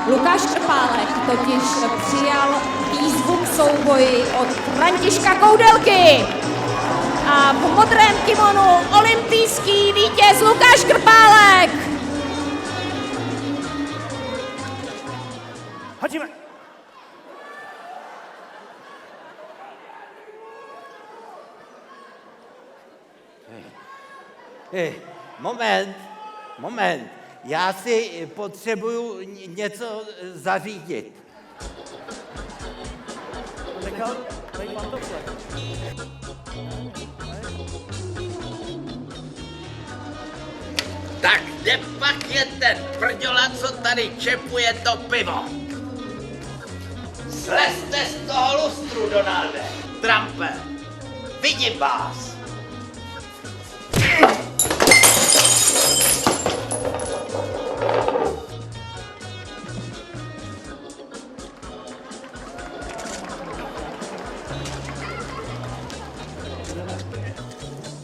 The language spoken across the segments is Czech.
Lukáš Krpálek totiž přijal výzvu k souboji od Františka Koudelky. A v modrém kimonu olympijský vítěz Lukáš Krpálek. Hadíme. Moment. Já si potřebuju něco zařídit. Nechal, tady mám to vše. Tak kde pak je ten tvrďola, co tady čepuje to pivo? Slezte z toho lustru, Donalde. Trumpe, vidím vás.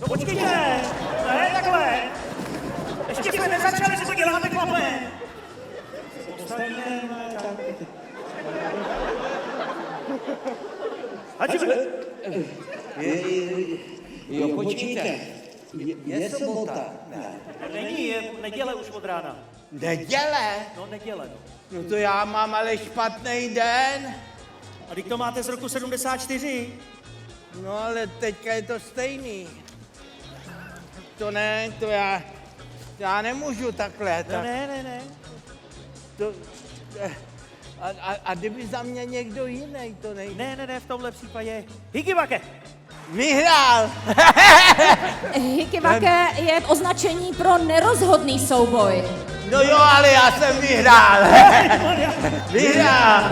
No počkejte, ne takhle. Ještě jsme nezačali, že to děláme, chlape. Postavíme tak. Hadíme. Jo, počkejte. Je sobota? Ne. Není, je neděle už od rána. Neděle? No neděle, no. No to já mám ale špatný den. A teď to máte z roku 74. No ale teďka je to stejný. To ne, to já nemůžu takhle. No ne. To, a kdyby za mě někdo jiný, to nejde. Ne, v tomhle případě. Higibake! Vyhrál! Hikivake je označení pro nerozhodný souboj. No jo, ale já jsem vyhrál. Vyhrál.